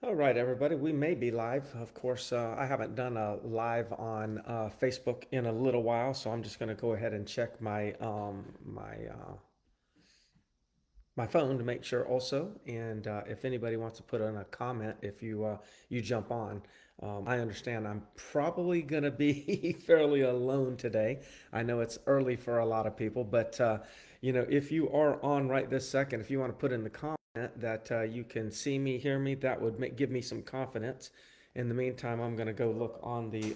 All right, everybody, we may be live. Of course, I haven't done a live on Facebook in a little while, so I'm just going to go ahead and check my phone to make sure also. And if anybody wants to put in a comment, if you jump on, I understand I'm probably going to be fairly alone today. I know it's early for a lot of people, but if you are on right this second, if you want to put in the comment that you can see me, hear me, that would give me some confidence. In the meantime, I'm going to go look on the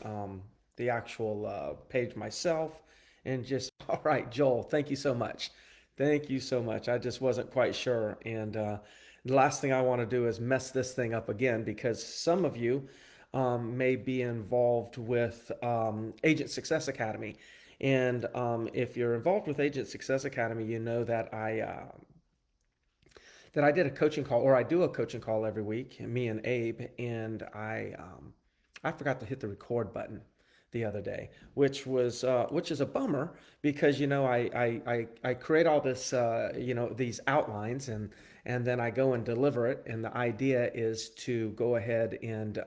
actual page myself and just all right, Joel. Thank you so much. Thank you so much. I just wasn't quite sure. And the last thing I want to do is mess this thing up again because some of you may be involved with Agent Success Academy. And if you're involved with Agent Success Academy, you know that I did a coaching call, or I do a coaching call every week, me and Abe, and I forgot to hit the record button the other day, which is a bummer because I create all this these outlines and then I go and deliver it, and the idea is to go ahead and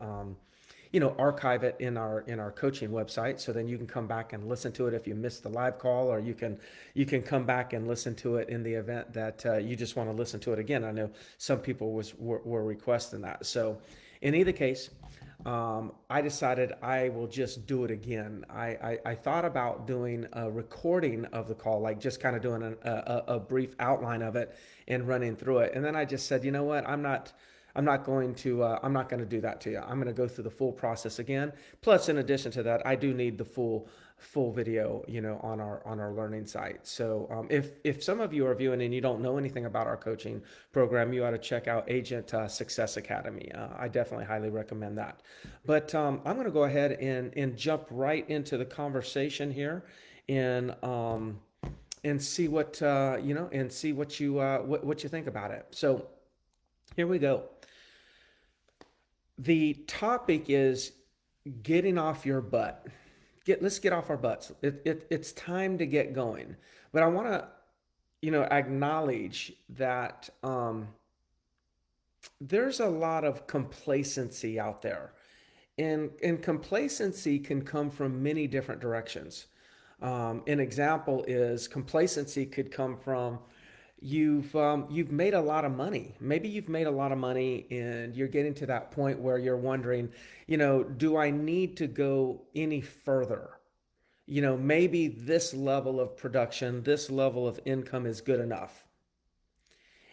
archive it in our coaching website, so then you can come back and listen to it if you missed the live call, or you can come back and listen to it in the event that you just want to listen to it again. I know some people were requesting that. So in either case, I decided I will just do it again. I thought about doing a recording of the call, like just kind of doing a brief outline of it and running through it. And then I just said, you know what, I'm not going to do that to you. I'm going to go through the full process again. Plus, in addition to that, I do need the full video, on our learning site. So if some of you are viewing and you don't know anything about our coaching program, you ought to check out Agent Success Academy. I definitely highly recommend that. But I'm going to go ahead and jump right into the conversation here, and see what you think about it. So here we go. The topic is getting off your butt. Let's get off our butts. It's time to get going. But I want to, acknowledge that there's a lot of complacency out there, and complacency can come from many different directions. An example is complacency could come from you've made a lot of money. Maybe you've made a lot of money and you're getting to that point where you're wondering, do I need to go any further? Maybe this level of production, this level of income is good enough.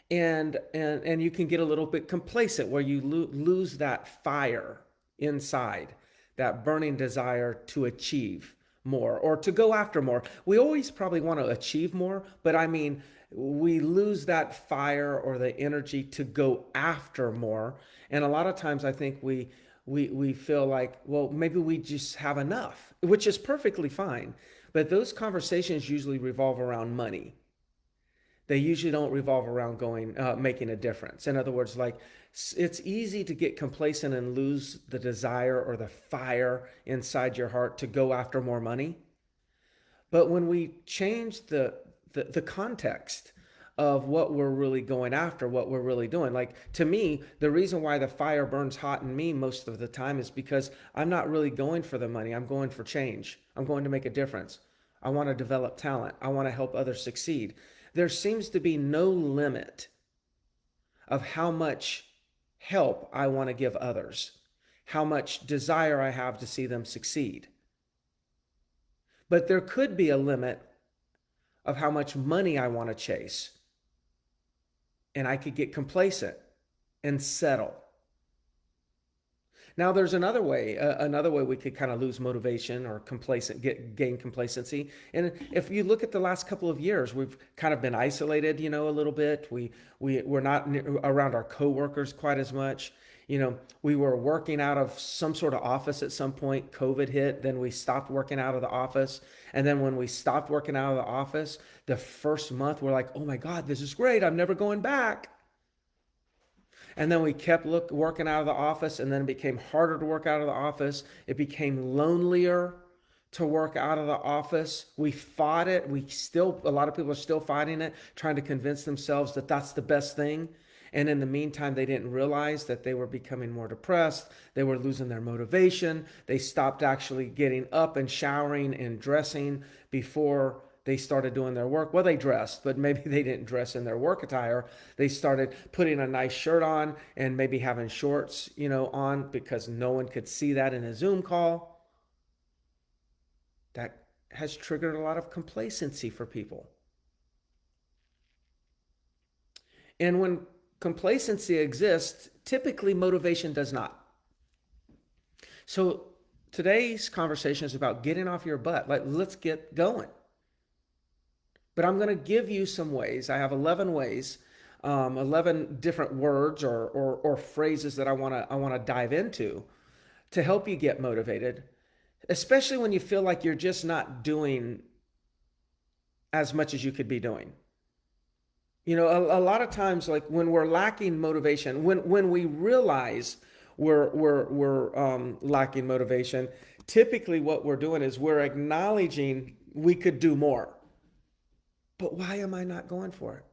And you can get a little bit complacent where you lose that fire inside, that burning desire to achieve more or to go after more. We always probably want to achieve more, but I mean, we lose that fire or the energy to go after more. And a lot of times I think we feel like, well, maybe we just have enough, which is perfectly fine. But those conversations usually revolve around money. They usually don't revolve around making a difference. In other words, like, it's easy to get complacent and lose the desire or the fire inside your heart to go after more money. But when we change the context of what we're really going after, what we're really doing. Like, to me, the reason why the fire burns hot in me most of the time is because I'm not really going for the money. I'm going for change. I'm going to make a difference. I want to develop talent. I want to help others succeed. There seems to be no limit of how much help I want to give others, how much desire I have to see them succeed. But there could be a limit of how much money I want to chase, and I could get complacent and settle. Now, there's another way. Another way we could kind of lose motivation or gain complacency. And if you look at the last couple of years, we've kind of been isolated, a little bit. We're not around our coworkers quite as much. We were working out of some sort of office at some point. COVID hit, then we stopped working out of the office. And then when we stopped working out of the office, the first month we're like, oh my God, this is great. I'm never going back. And then we kept working out of the office, and then it became harder to work out of the office. It became lonelier to work out of the office. We fought it. A lot of people are still fighting it, trying to convince themselves that that's the best thing. And in the meantime, they didn't realize that they were becoming more depressed. They were losing their motivation. They stopped actually getting up and showering and dressing before they started doing their work. Well, they dressed, but maybe they didn't dress in their work attire. They started putting a nice shirt on and maybe having shorts, on because no one could see that in a Zoom call. That has triggered a lot of complacency for people. And when complacency exists, typically motivation does not. So today's conversation is about getting off your butt. Let's get going. But I'm going to give you some ways. I have 11 ways, 11 different words or phrases that I want to dive into to help you get motivated, especially when you feel like you're just not doing as much as you could be doing. A lot of times, like when we're lacking motivation, when we realize we're lacking motivation, typically what we're doing is we're acknowledging we could do more. But why am I not going for it?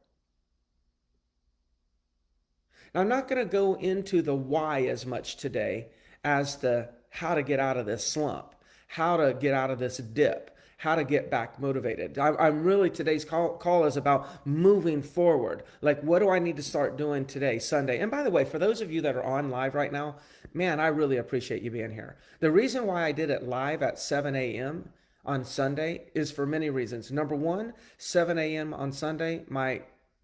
Now, I'm not going to go into the why as much today as the how to get out of this slump, how to get out of this dip, how to get back motivated. I'm really, today's call is about moving forward. Like, what do I need to start doing today, Sunday? And by the way, for those of you that are on live right now, man, I really appreciate you being here. The reason why I did it live at 7 a.m. on Sunday is for many reasons. Number one, 7 a.m. on Sunday, my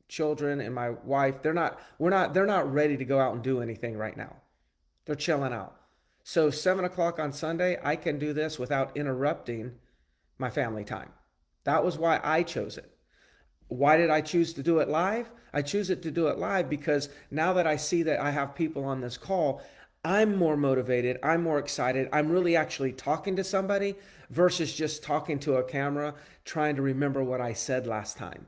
children and my wife, they're not ready to go out and do anything right now. They're chilling out. So 7 o'clock on Sunday, I can do this without interrupting my family time. That was why I chose it. Why did I choose to do it live? I choose it to do it live because now that I see that I have people on this call, I'm more motivated. I'm more excited. I'm really actually talking to somebody versus just talking to a camera, trying to remember what I said last time.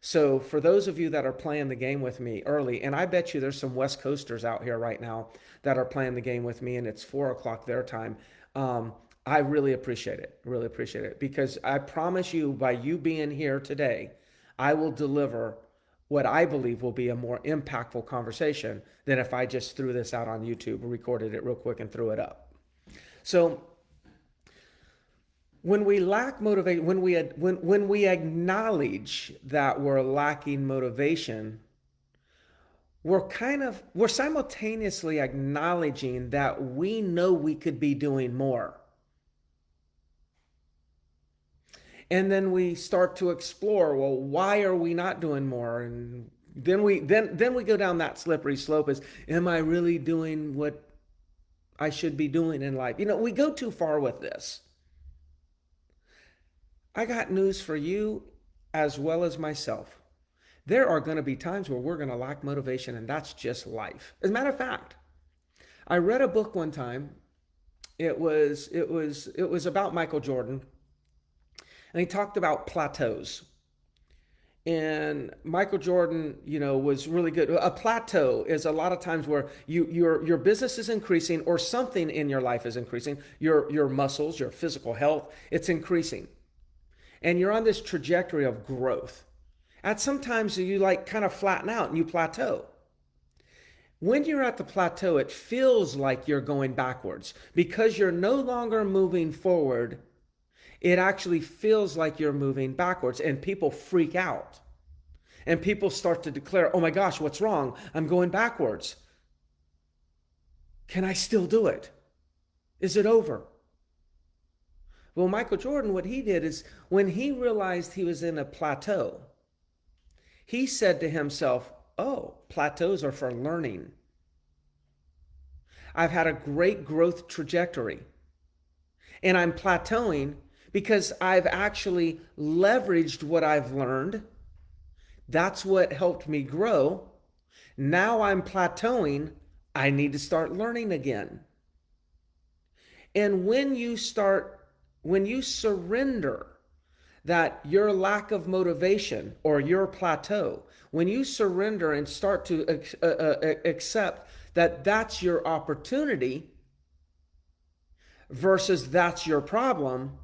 So for those of you that are playing the game with me early, and I bet you there's some West Coasters out here right now that are playing the game with me and it's 4 o'clock their time. I really appreciate it because I promise you, by you being here today, I will deliver what I believe will be a more impactful conversation than if I just threw this out on YouTube, recorded it real quick and threw it up. So when we lack motivation, when we acknowledge that we're lacking motivation, we're simultaneously acknowledging that we know we could be doing more. And then we start to explore, well, why are we not doing more? And then we go down that slippery slope is, am I really doing what I should be doing in life? We go too far with this. I got news for you as well as myself. There are going to be times where we're going to lack motivation, and that's just life. As a matter of fact, I read a book one time. It was about Michael Jordan. And he talked about plateaus. And Michael Jordan, was really good. A plateau is a lot of times where your business is increasing or something in your life is increasing. Your muscles, your physical health, it's increasing. And you're on this trajectory of growth. At sometimes you kind of flatten out and you plateau. When you're at the plateau, it feels like you're going backwards because you're no longer moving forward. It actually feels like you're moving backwards, and people freak out. And people start to declare, oh my gosh, what's wrong? I'm going backwards. Can I still do it? Is it over? Well, Michael Jordan, what he did is when he realized he was in a plateau, he said to himself, oh, plateaus are for learning. I've had a great growth trajectory, and I'm plateauing because I've actually leveraged what I've learned. That's what helped me grow. Now I'm plateauing. I need to start learning again. And when you surrender that your lack of motivation or your plateau, when you surrender and start to accept that that's your opportunity versus that's your problem,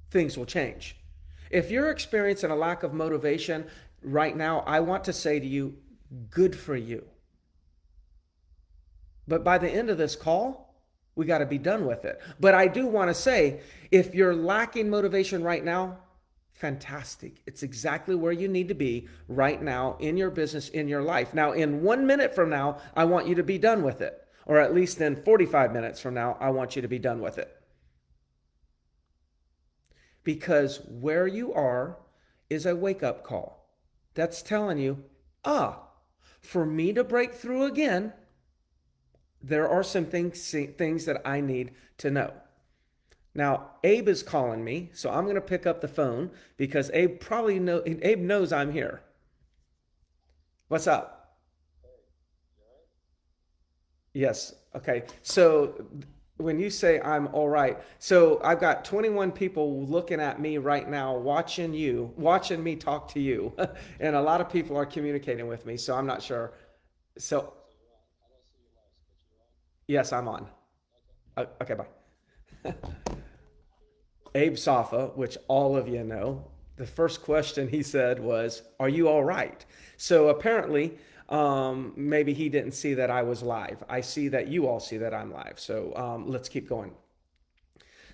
things will change. If you're experiencing a lack of motivation right now, I want to say to you, good for you. But by the end of this call, we got to be done with it. But I do want to say, if you're lacking motivation right now, fantastic. It's exactly where you need to be right now in your business, in your life. Now, in 1 minute from now, I want you to be done with it. Or at least in 45 minutes from now, I want you to be done with it. Because where you are is a wake-up call. That's telling you, for me to break through again, there are some things that I need to know. Now, Abe is calling me, so I'm going to pick up the phone because Abe knows I'm here. What's up? Yes. Okay. So when you say I'm all right, so I've got 21 people looking at me right now, watching me talk to you, and a lot of people are communicating with me. So I'm not sure. So yes, I'm on. Okay. Bye. Abe Safa, which all of you know, the first question he said was, "Are you all right?" So apparently, maybe he didn't see that I was live. I see that you all see that I'm live. So let's keep going.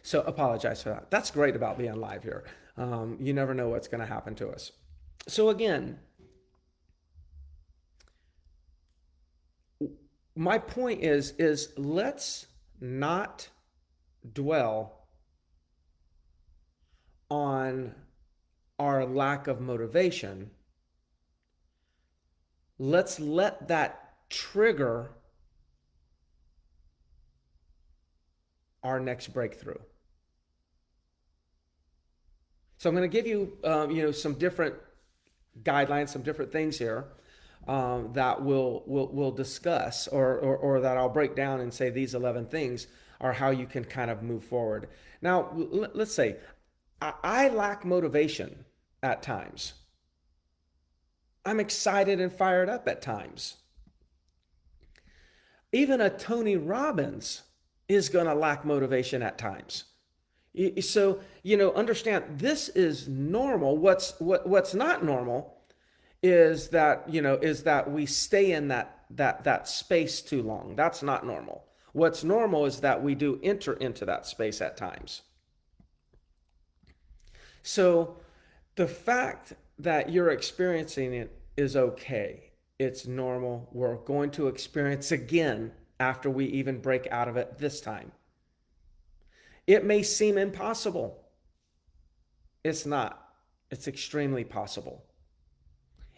So apologize for that. That's great about being live here. You never know what's going to happen to us. So again, my point is let's not dwell on our lack of motivation. Let's let that trigger our next breakthrough. So I'm going to give you, some different guidelines, some different things here that we'll discuss, or that I'll break down and say these 11 things are how you can kind of move forward. Now, let's say I lack motivation at times. I'm excited and fired up at times. Even a Tony Robbins is going to lack motivation at times. So, understand this is normal. What's not normal is that we stay in that space too long. That's not normal. What's normal is that we do enter into that space at times. So the fact that you're experiencing it is okay. It's normal. We're going to experience again after we even break out of it this time. It may seem impossible. It's not. It's extremely possible.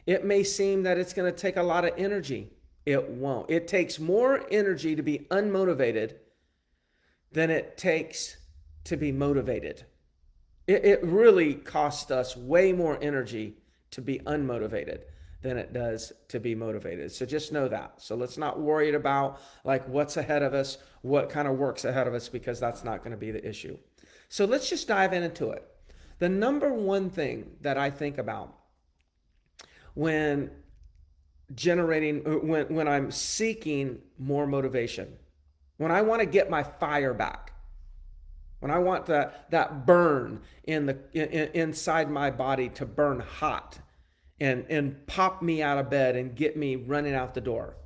It may seem that it's going to take a lot of energy. It won't. It takes more energy to be unmotivated than it takes to be motivated. It really costs us way more energy to be unmotivated than it does to be motivated. So just know that. So let's not worry about like what's ahead of us, what kind of work's ahead of us, because that's not going to be the issue. So let's just dive into it. The number one thing that I think about when when I'm seeking more motivation, when I want to get my fire back, when I want that burn inside my body to burn hot and pop me out of bed and get me running out the door,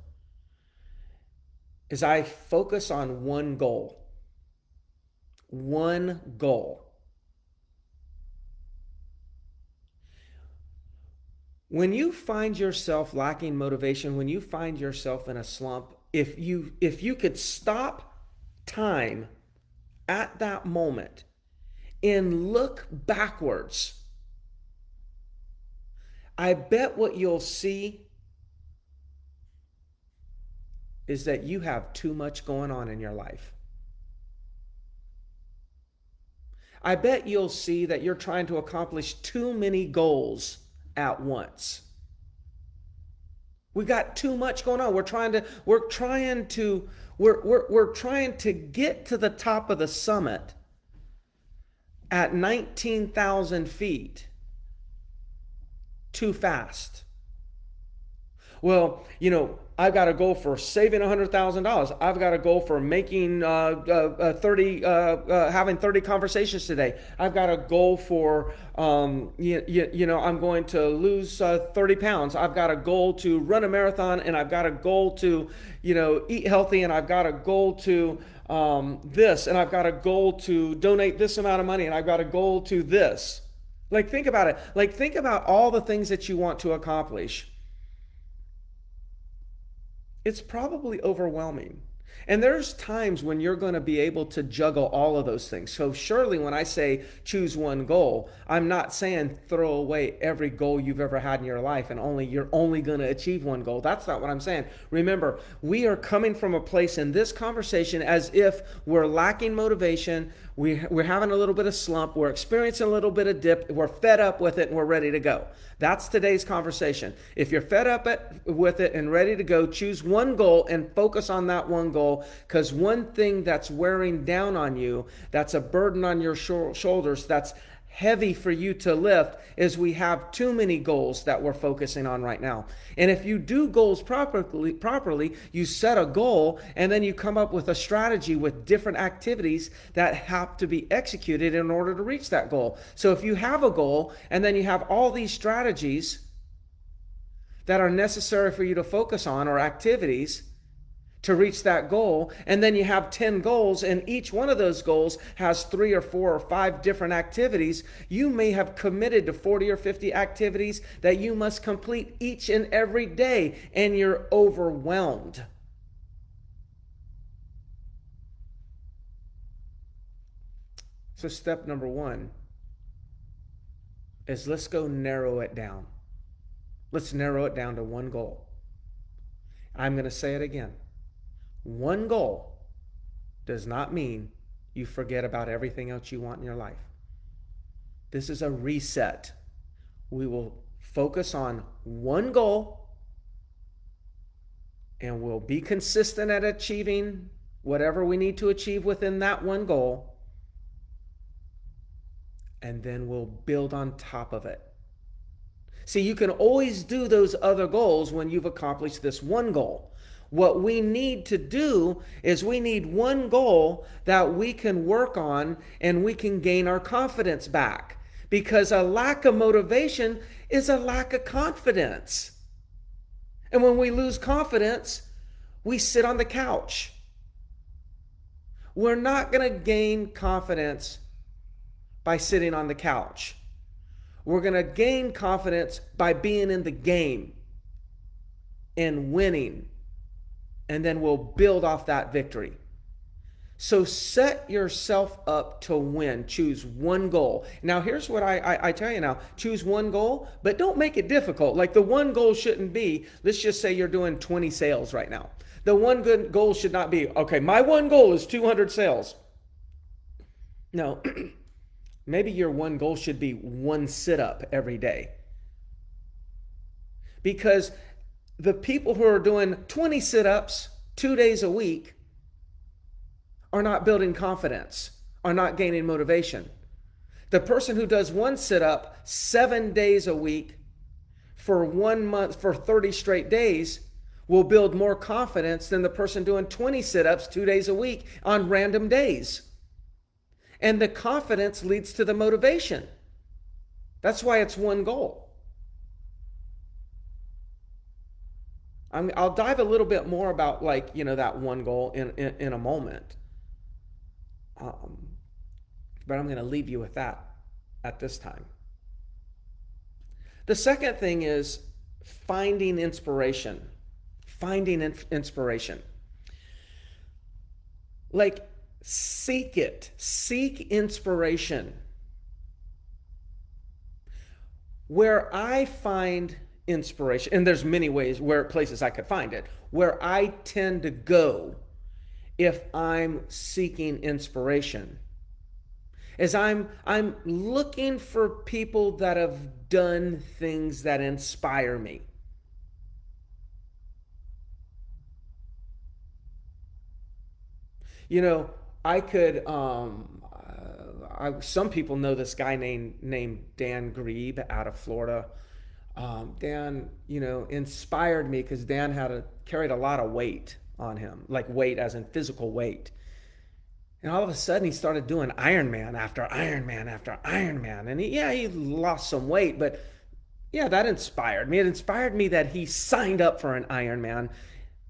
is I focus on one goal. One goal. When you find yourself lacking motivation, when you find yourself in a slump, if you could stop time at that moment and look backwards, I bet what you'll see is that you have too much going on in your life. I bet you'll see that you're trying to accomplish too many goals at once. We got too much going on. We're trying to get to the top of the summit at 19,000 feet too fast. Well, I've got a goal for saving $100,000. I've got a goal for making 30, having 30 conversations today. I've got a goal for, I'm going to lose 30 pounds. I've got a goal to run a marathon, and I've got a goal to, eat healthy, and I've got a goal to this, and I've got a goal to donate this amount of money, and I've got a goal to this. Like, think about it. Like, think about all the things that you want to accomplish. It's probably overwhelming. And there's times when you're going to be able to juggle all of those things. So surely when I say choose one goal, I'm not saying throw away every goal you've ever had in your life and you're only going to achieve one goal. That's not what I'm saying. Remember, we are coming from a place in this conversation as if we're lacking motivation, we're having a little bit of slump, we're experiencing a little bit of dip, we're fed up with it, and we're ready to go. That's today's conversation. If you're fed up with it and ready to go, choose one goal and focus on that one goal, because one thing that's wearing down on you, that's a burden on your shoulders, that's heavy for you to lift, is we have too many goals that we're focusing on right now. And if you do goals properly, you set a goal and then you come up with a strategy with different activities that have to be executed in order to reach that goal. So if you have a goal and then you have all these strategies that are necessary for you to focus on, or activities to reach that goal, and then you have 10 goals, and each one of those goals has 3 or 4 or 5 different activities, you may have committed to 40 or 50 activities that you must complete each and every day, and you're overwhelmed. So step number 1 is, let's go narrow it down. Let's narrow it down to one goal. I'm going to say it again. One goal does not mean you forget about everything else you want in your life. This is a reset. We will focus on one goal, and we'll be consistent at achieving whatever we need to achieve within that one goal, and then we'll build on top of it. See, you can always do those other goals when you've accomplished this one goal. What we need to do is we need one goal that we can work on, and we can gain our confidence back. Because a lack of motivation is a lack of confidence. And when we lose confidence, we sit on the couch. We're not going to gain confidence by sitting on the couch. We're going to gain confidence by being in the game and winning. And then we'll build off that victory. So set yourself up to win. Choose one goal. Now, here's what I tell you now. Choose one goal, but don't make it difficult. Like, the one goal shouldn't be, let's just say you're doing 20 sales right now. The one good goal should not be, okay, my one goal is 200 sales. No, maybe your one goal should be one sit-up every day. Because the people who are doing 20 sit-ups 2 days a week are not building confidence, are not gaining motivation. The person who does one sit-up 7 days a week for 1 month, for 30 straight days, will build more confidence than the person doing 20 sit-ups 2 days a week on random days. And the confidence leads to the motivation. That's why it's one goal. I'll dive a little bit more about, like, that one goal in a moment. But I'm going to leave you with that at this time. The second thing is finding inspiration. Finding inspiration. Like, seek it. Seek inspiration. Where I find inspiration, and there's many places I could find it, where I tend to go if I'm seeking inspiration is I'm looking for people that have done things that inspire me. I could some people know this guy named Dan Grebe out of Florida. Dan, inspired me because Dan carried a lot of weight on him, like weight as in physical weight. And all of a sudden, he started doing Ironman after Ironman after Ironman. And he lost some weight, but yeah, that inspired me. It inspired me that he signed up for an Ironman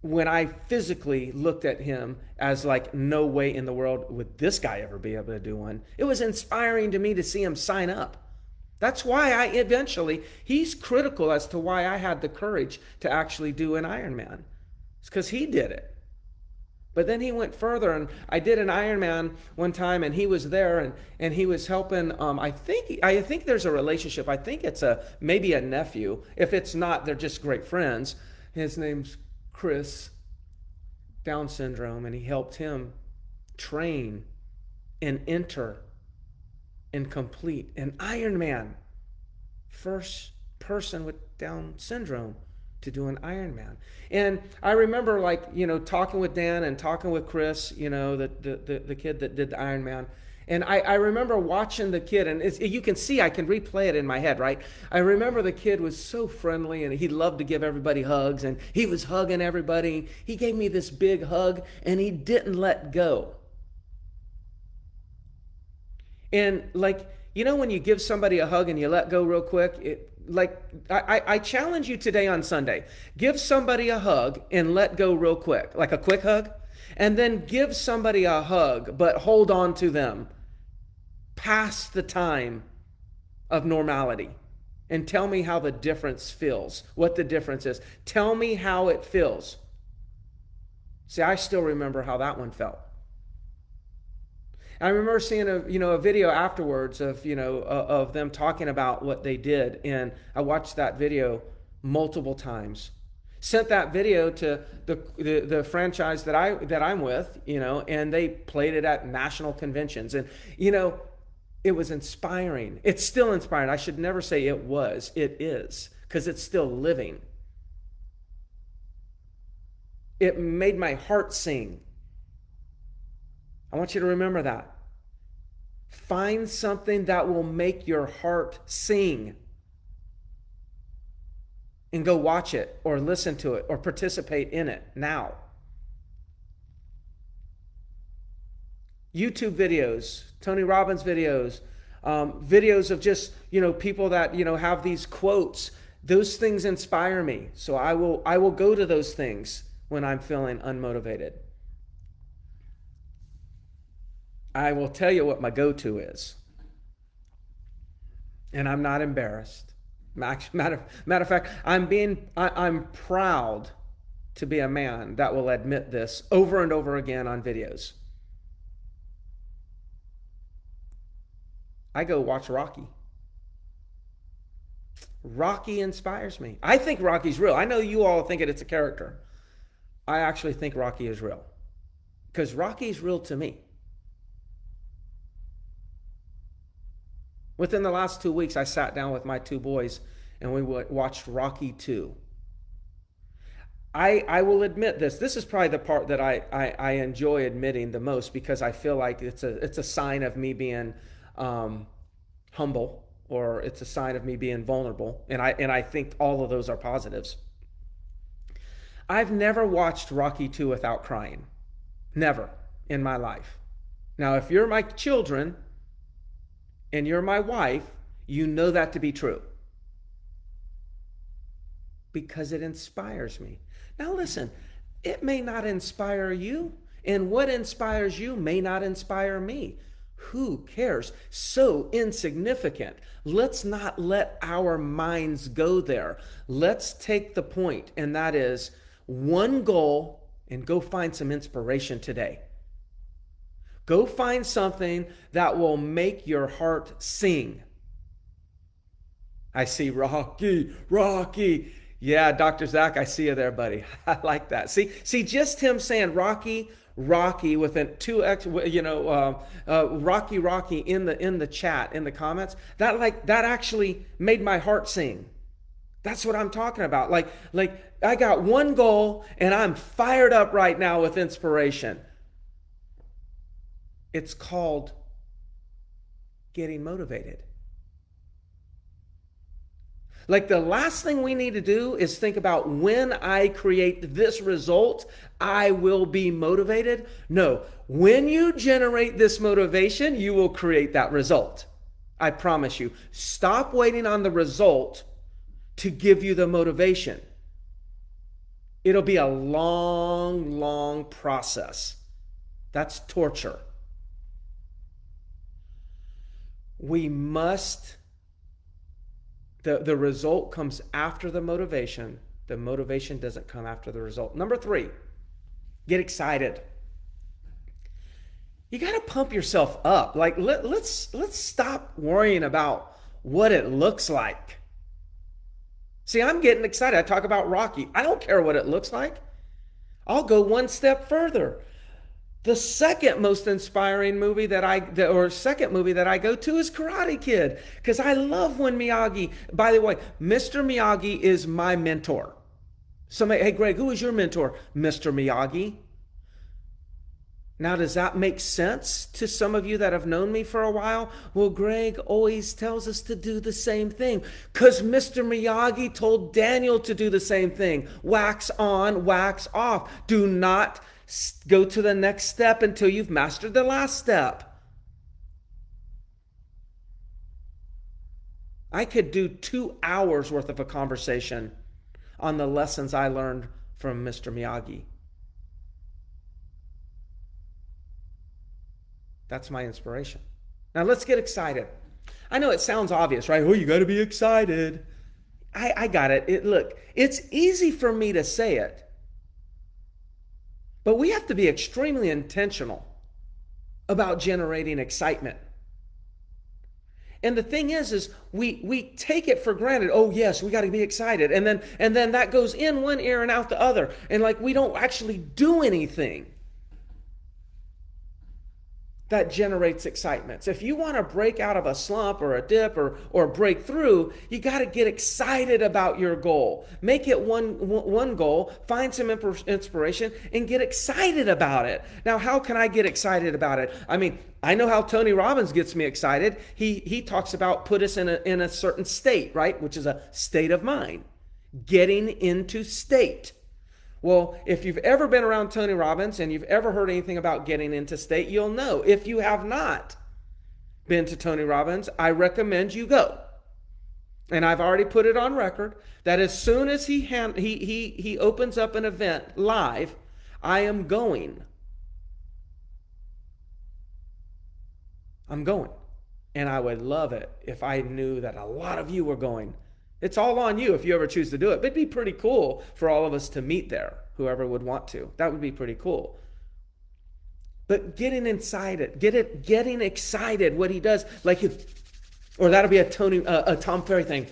when I physically looked at him as like, no way in the world would this guy ever be able to do one. It was inspiring to me to see him sign up. That's why he's critical as to why I had the courage to actually do an Ironman. It's because he did it. But then he went further, and I did an Ironman one time, and he was there, and he was helping. I think there's a relationship. I think it's maybe a nephew. If it's not, they're just great friends. His name's Chris, Down syndrome, and he helped him train and enter and complete an Ironman. First person with Down syndrome to do an Ironman. And I remember talking with Dan and talking with Chris, the kid that did the Ironman. And I remember watching the kid, and you can see, I can replay it in my head, right? I remember the kid was so friendly, and he loved to give everybody hugs, and he was hugging everybody. He gave me this big hug, and he didn't let go. And when you give somebody a hug and you let go real quick, I challenge you today on Sunday. Give somebody a hug and let go real quick, like a quick hug. And then give somebody a hug, but hold on to them past the time of normality. And tell me how the difference feels, what the difference is. Tell me how it feels. See, I still remember how that one felt. I remember seeing a video afterwards of them talking about what they did, and I watched that video multiple times. Sent that video to the franchise that I'm with, and they played it at national conventions, and it was inspiring. It's still inspiring. I should never say it was. It is, because it's still living. It made my heart sing. I want you to remember that. Find something that will make your heart sing. And go watch it or listen to it or participate in it now. YouTube videos, Tony Robbins videos, videos of just, people that, have these quotes. Those things inspire me. So I will go to those things when I'm feeling unmotivated. I will tell you what my go-to is. And I'm not embarrassed. Matter of fact, I'm proud to be a man that will admit this over and over again on videos. I go watch Rocky. Rocky inspires me. I think Rocky's real. I know you all think it's a character. I actually think Rocky is real. Because Rocky's real to me. Within the last 2 weeks, I sat down with my two boys and we watched Rocky 2. I will admit this. This is probably the part that I enjoy admitting the most, because I feel like it's a sign of me being humble, or it's a sign of me being vulnerable. And I think all of those are positives. I've never watched Rocky 2 without crying. Never in my life. Now, if you're my children and you're my wife, you know that to be true. Because it inspires me. Now listen, it may not inspire you, and what inspires you may not inspire me. Who cares? So insignificant. Let's not let our minds go there. Let's take the point, and that is one goal, and go find some inspiration today. Go find something that will make your heart sing. I see Rocky. Yeah, Dr. Zach, I see you there, buddy. I like that. See, just him saying Rocky with a 2x, Rocky in the chat, in the comments, that actually made my heart sing. That's what I'm talking about. Like I got one goal and I'm fired up right now with inspiration. It's called getting motivated. Like the last thing we need to do is think about when I create this result, I will be motivated. No, when you generate this motivation, you will create that result. I promise you. Stop waiting on the result to give you the motivation. It'll be a long, long process. That's torture. We must, the result comes after the motivation. The motivation doesn't come after the result. Number 3, get excited. You got to pump yourself up. Like let's stop worrying about what it looks like. See, I'm getting excited. I talk about Rocky. I don't care what it looks like. I'll go one step further. The second most inspiring movie second movie that I go to is Karate Kid, because I love when Miyagi, by the way, Mr. Miyagi is my mentor. Somebody, hey Greg, who is your mentor? Mr. Miyagi. Now, does that make sense to some of you that have known me for a while? Well, Greg always tells us to do the same thing because Mr. Miyagi told Daniel to do the same thing. Wax on, wax off. Do not go to the next step until you've mastered the last step. I could do 2 hours worth of a conversation on the lessons I learned from Mr. Miyagi. That's my inspiration. Now let's get excited. I know it sounds obvious, right? Oh, you got to be excited. I got it. Look, it's easy for me to say it, but we have to be extremely intentional about generating excitement. And the thing is we take it for granted. Oh yes, we got to be excited, and then that goes in one ear and out the other, and like we don't actually do anything that generates excitement. So if you want to break out of a slump or a dip or break through, you got to get excited about your goal. Make it one goal, find some inspiration, and get excited about it. Now, how can I get excited about it? I mean, I know how Tony Robbins gets me excited. He talks about put us in a certain state, right? Which is a state of mind. Getting into state. Well, if you've ever been around Tony Robbins and you've ever heard anything about getting into state, you'll know. If you have not been to Tony Robbins, I recommend you go. And I've already put it on record that as soon as he opens up an event live, I am going. I'm going. And I would love it if I knew that a lot of you were going. It's all on you if you ever choose to do it. But it'd be pretty cool for all of us to meet there, whoever would want to. That would be pretty cool. But getting excited, what he does, like, or that'll be a Tom Ferry thing.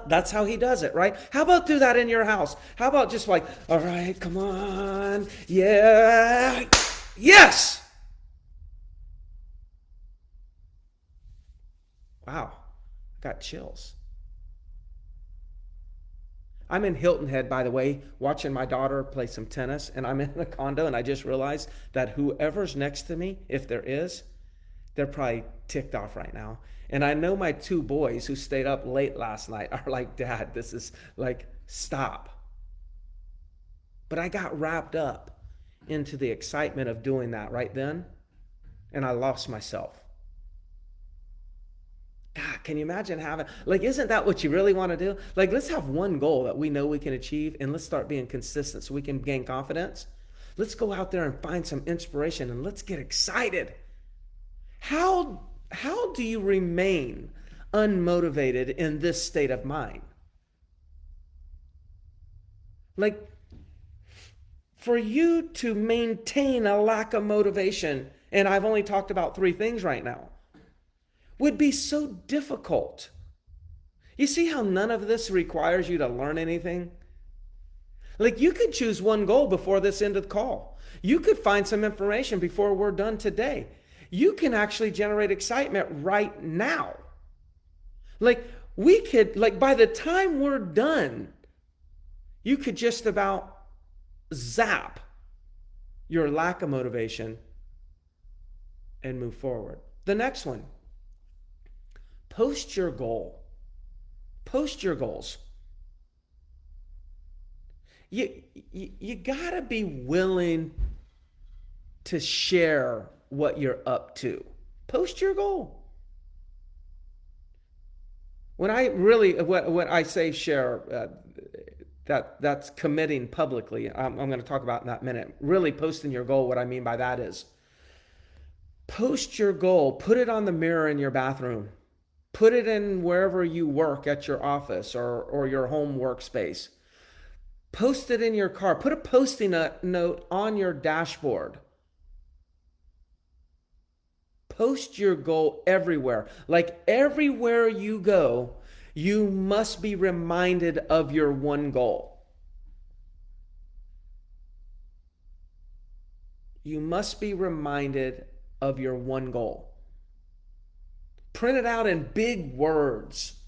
That's how he does it, right? How about do that in your house? How about just like, all right, come on, yeah, yes. Wow. Got chills. I'm in Hilton Head, by the way, watching my daughter play some tennis, and I'm in a condo, and I just realized that whoever's next to me, if there is, they're probably ticked off right now. And I know my 2 boys who stayed up late last night are like, Dad, this is like, stop. But I got wrapped up into the excitement of doing that right then, and I lost myself. God, can you imagine having, like, isn't that what you really want to do? Like, let's have one goal that we know we can achieve, and let's start being consistent so we can gain confidence. Let's go out there and find some inspiration, and let's get excited. How do you remain unmotivated in this state of mind? Like, for you to maintain a lack of motivation, and I've only talked about 3 things right now, would be so difficult. You see how none of this requires you to learn anything? Like, you could choose one goal before this end of the call. You could find some information before we're done today. You can actually generate excitement right now. Like, we could, like, by the time we're done, you could just about zap your lack of motivation and move forward. The next one. Post your goal. Post your goals. You gotta be willing to share what you're up to. Post your goal. When I really, when I say share, that's committing publicly. I'm going to talk about in that minute. Really posting your goal. What I mean by that is post your goal. Put it on the mirror in your bathroom. Put it in wherever you work at your office or your home workspace. Post it in your car. Put a post-it note on your dashboard. Post your goal everywhere. Like everywhere you go, you must be reminded of your one goal. You must be reminded of your one goal. Print it out in big words.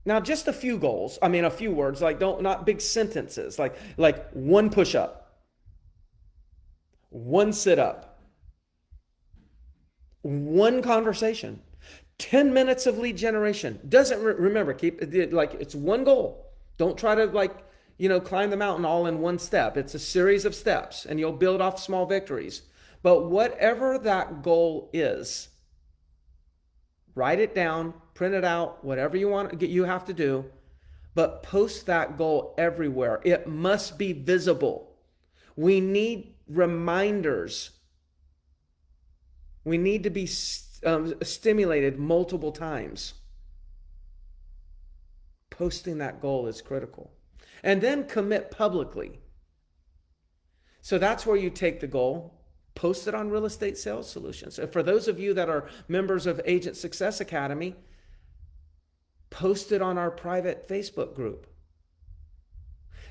Now, just a few goals. I mean, a few words, like not big sentences, like one push-up, one sit-up, one conversation, 10 minutes of lead generation. Doesn't remember, keep it like it's one goal. Don't try to climb the mountain all in one step. It's a series of steps and you'll build off small victories. But whatever that goal is, write it down, print it out, whatever you have to do, but post that goal everywhere. It must be visible. We need reminders. We need to be stimulated multiple times. Posting that goal is critical. And then commit publicly. So that's where you take the goal, post it on Real Estate Sales Solutions. For those of you that are members of Agent Success Academy, post it on our private Facebook group.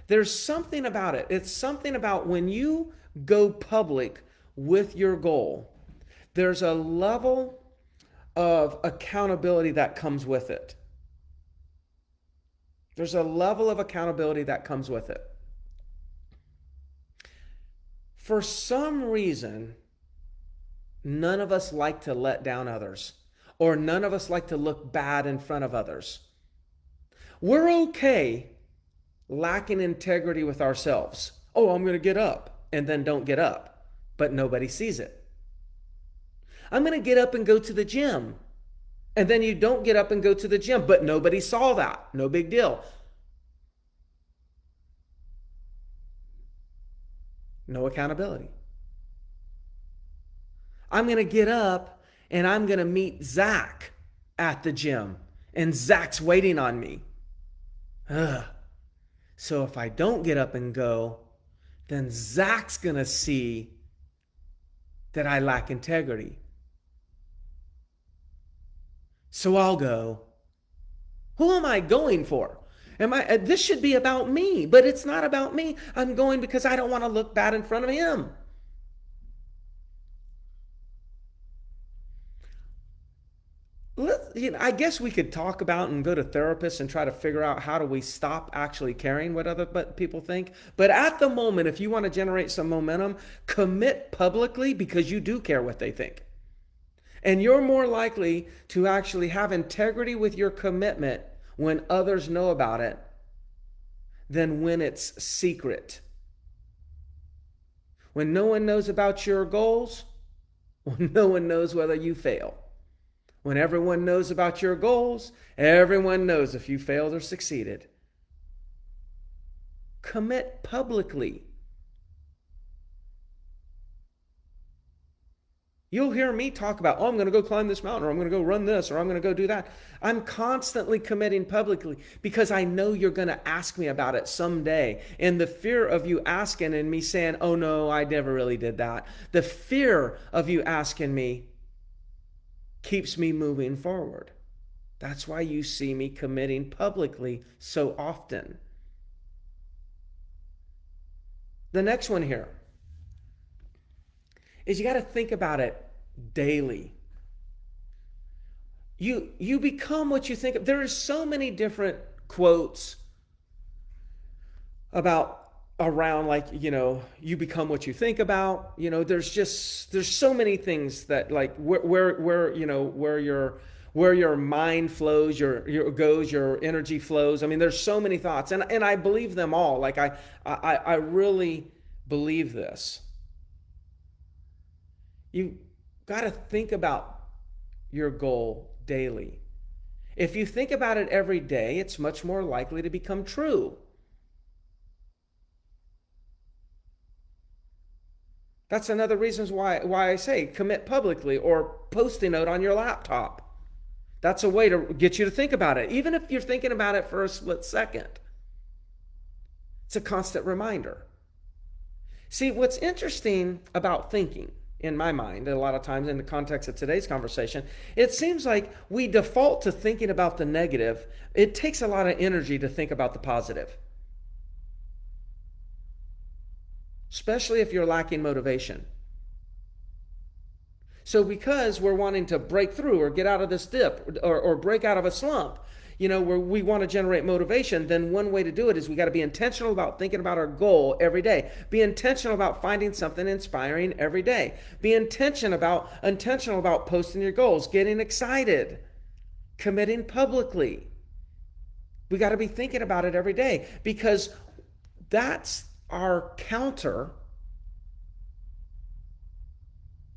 There's something about it. It's something about when you go public with your goal, there's a level of accountability that comes with it. There's a level of accountability that comes with it. For some reason, none of us like to let down others, or none of us like to look bad in front of others. We're okay lacking integrity with ourselves. Oh, I'm going to get up, and then don't get up, but nobody sees it. I'm going to get up and go to the gym. And then you don't get up and go to the gym, but nobody saw that. No big deal. No accountability. I'm going to get up and I'm going to meet Zach at the gym. And Zach's waiting on me. Ugh. So if I don't get up and go, then Zach's going to see that I lack integrity. So I'll go. Who am I going for? This should be about me, but it's not about me. I'm going because I don't want to look bad in front of him. I guess we could talk about and go to therapists and try to figure out how do we stop actually caring what other people think. But at the moment, if you want to generate some momentum, commit publicly because you do care what they think. And you're more likely to actually have integrity with your commitment when others know about it than when it's secret. When no one knows about your goals, when no one knows whether you fail. When everyone knows about your goals, everyone knows if you failed or succeeded. Commit publicly. You'll hear me talk about, oh, I'm going to go climb this mountain, or I'm going to go run this, or I'm going to go do that. I'm constantly committing publicly because I know you're going to ask me about it someday. And the fear of you asking and me saying, oh no, I never really did that. The fear of you asking me keeps me moving forward. That's why you see me committing publicly so often. The next one here is you got to think about it daily. You become what you think of. There are so many different quotes around like, you become what you think there's so many things that like where where your mind flows, your energy flows. I mean, there's so many thoughts, and I believe them all. Like I really believe this. You got to think about your goal daily. If you think about it every day, it's much more likely to become true. That's another reason why I say commit publicly or post a note on your laptop. That's a way to get you to think about it, even if you're thinking about it for a split second. It's a constant reminder. See, what's interesting about thinking, in my mind, a lot of times in the context of today's conversation, it seems like we default to thinking about the negative. It takes a lot of energy to think about the positive, especially if you're lacking motivation. So because we're wanting to break through or get out of this dip or break out of a slump, where we want to generate motivation, then one way to do it is we got to be intentional about thinking about our goal every day. Be intentional about finding something inspiring every day. Be intentional about posting your goals, getting excited, committing publicly. We got to be thinking about it every day because that's our counter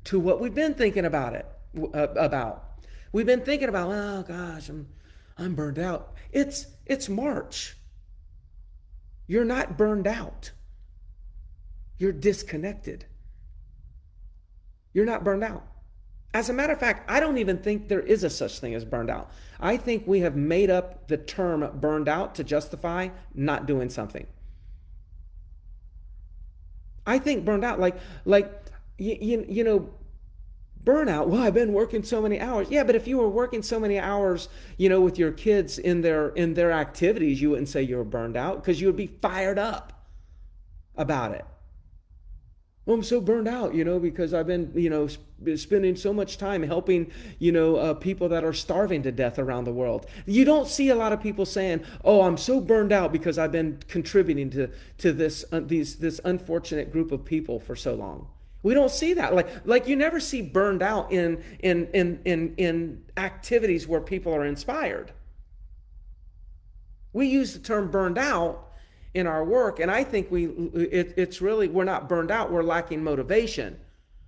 to what we've been thinking about. We've been thinking about, oh gosh, I'm burned out. It's March. You're not burned out. You're disconnected. You're not burned out. As a matter of fact, I don't even think there is a such thing as burned out. I think we have made up the term burned out to justify not doing something. I think burned out, like burnout. Well, I've been working so many hours. Yeah, but if you were working so many hours, with your kids in their activities, you wouldn't say you were burned out because you would be fired up about it. Well, I'm so burned out, because I've been, spending so much time helping, people that are starving to death around the world. You don't see a lot of people saying, "Oh, I'm so burned out because I've been contributing to this unfortunate group of people for so long." We don't see that. Like you never see burned out in activities where people are inspired. We use the term burned out in our work, and I think it's really, we're not burned out, we're lacking motivation.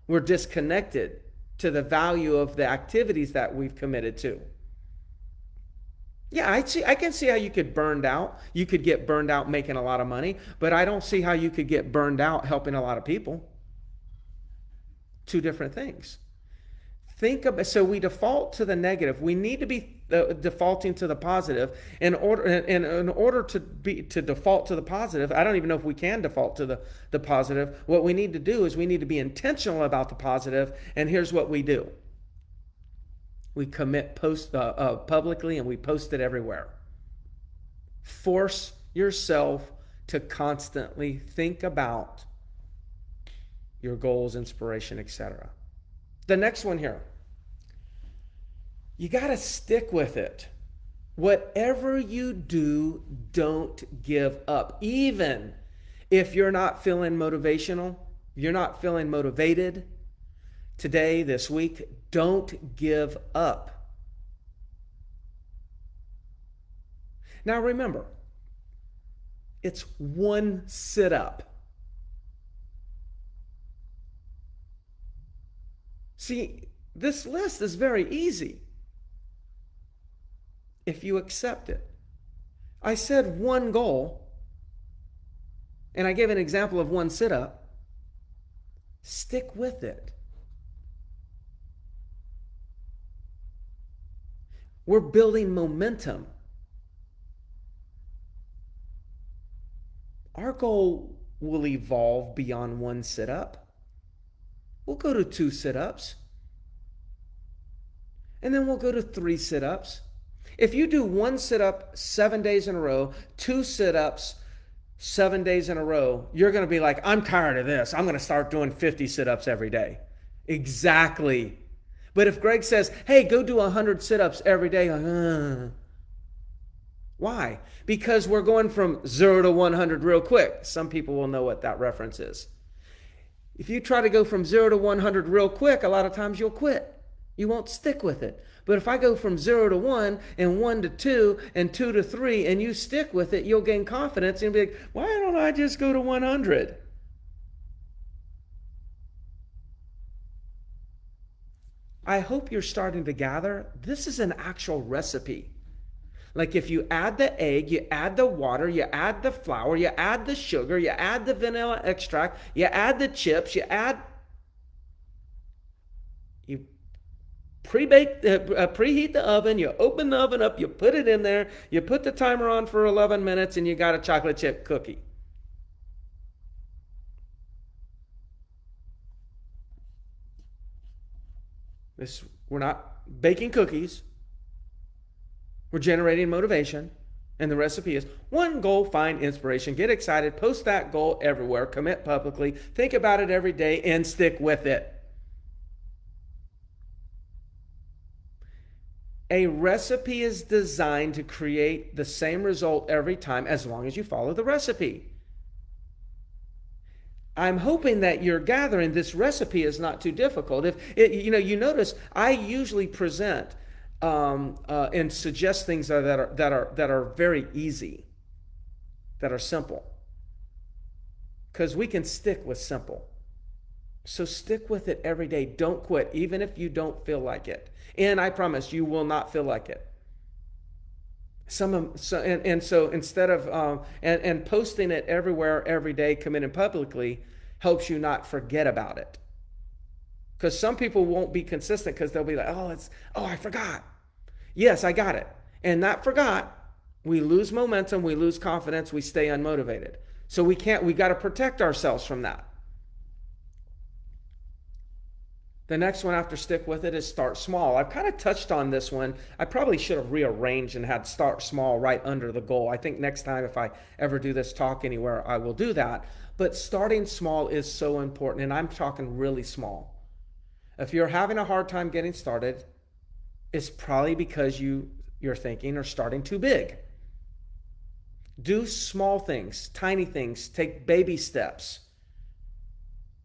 We're disconnected to the value of the activities that we've committed to. Yeah, I can see how you could burned out. You could get burned out making a lot of money, but I don't see how you could get burned out helping a lot of people. Two different things. So we default to the negative. We need to be defaulting to the positive in order to default to the positive. I don't even know if we can default to the positive. What we need to do is we need to be intentional about the positive, and here's what we do. We commit publicly, and we post it everywhere. Force yourself to constantly think about your goals, inspiration, etc. The next one here. You got to stick with it. Whatever you do, don't give up. Even if you're not feeling motivational, you're not feeling motivated today, this week, don't give up. Now remember, it's one sit-up. See, this list is very easy if you accept it. I said one goal, and I gave an example of one sit-up. Stick with it. We're building momentum. Our goal will evolve beyond one sit-up. We'll go to 2 sit-ups. And then we'll go to 3 sit-ups. If you do 1 sit-up 7 days in a row, 2 sit-ups 7 days in a row, you're going to be like, I'm tired of this. I'm going to start doing 50 sit-ups every day. Exactly. But if Greg says, hey, go do 100 sit-ups every day, like, why? Because we're going from 0 to 100 real quick. Some people will know what that reference is. If you try to go from 0 to 100 real quick, a lot of times you'll quit. You won't stick with it. But if I go from 0 to 1 and 1 to 2 and 2 to 3 and you stick with it, you'll gain confidence and be like, why don't I just go to 100? I hope you're starting to gather this is an actual recipe. Like if you add the egg, you add the water, you add the flour, you add the sugar, you add the vanilla extract, you add the chips, you preheat the oven, you open the oven up, you put it in there, you put the timer on for 11 minutes, and you got a chocolate chip cookie. We're not baking cookies. We're generating motivation. And the recipe is one goal, find inspiration, get excited, post that goal everywhere, commit publicly, think about it every day, and stick with it. A recipe is designed to create the same result every time as long as you follow the recipe. I'm hoping that you're gathering this recipe is not too difficult. You notice I usually present and suggest things that are very easy, that are simple, because we can stick with simple. So stick with it every day. Don't quit, even if you don't feel like it. And I promise you will not feel like it. So instead of posting it everywhere every day, committing publicly, helps you not forget about it. Because some people won't be consistent because they'll be like, I forgot. Yes, I got it. And that forgot, we lose momentum, we lose confidence, we stay unmotivated. So we got to protect ourselves from that. The next one after stick with it is start small. I've kind of touched on this one. I probably should have rearranged and had start small right under the goal. I think next time if I ever do this talk anywhere, I will do that. But starting small is so important, and I'm talking really small. If you're having a hard time getting started, it's probably because you're thinking or starting too big. Do small things, tiny things, take baby steps.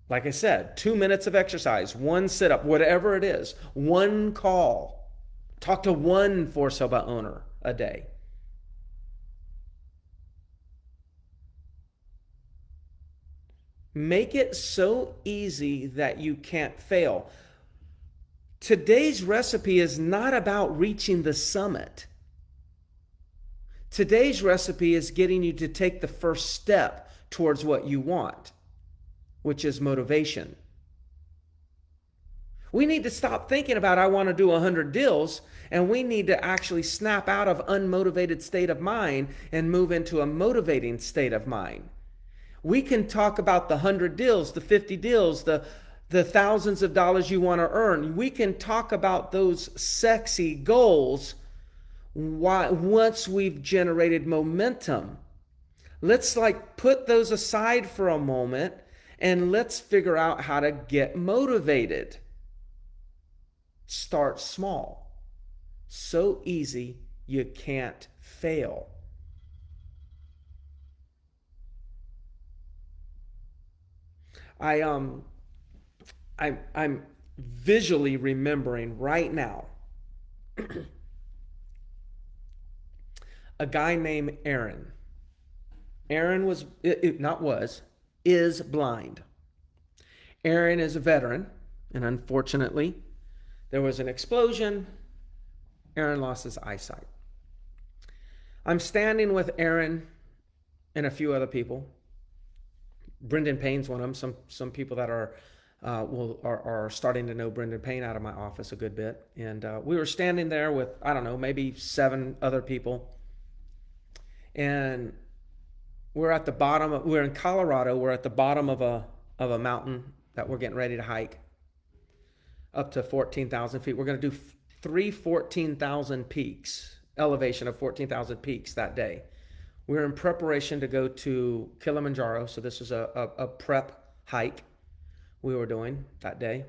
Like I said, 2 minutes of exercise, 1 sit-up, whatever it is, 1 call. Talk to 1 for sale owner a day. Make it so easy that you can't fail. Today's recipe is not about reaching the summit. Today's recipe is getting you to take the first step towards what you want, which is motivation. We need to stop thinking about, I want to do 100 deals, and we need to actually snap out of unmotivated state of mind and move into a motivating state of mind. We can talk about the 100 deals, the 50 deals, the thousands of dollars you want to earn. We can talk about those sexy goals once we've generated momentum. Let's put those aside for a moment and let's figure out how to get motivated. Start small. So easy, you can't fail. I'm visually remembering right now a guy named Aaron. Aaron is blind. Aaron is a veteran, and unfortunately, there was an explosion. Aaron lost his eyesight. I'm standing with Aaron and a few other people. Brendan Payne's one of them. Some people that are starting to know Brendan Payne out of my office a good bit. And we were standing there with, maybe 7 other people. And we're in Colorado. We're at the bottom of a mountain that we're getting ready to hike up to 14,000 feet. We're going to do 3 14,000 peaks, elevation of 14,000 peaks that day. We're in preparation to go to Kilimanjaro. So this is a prep hike we were doing that day.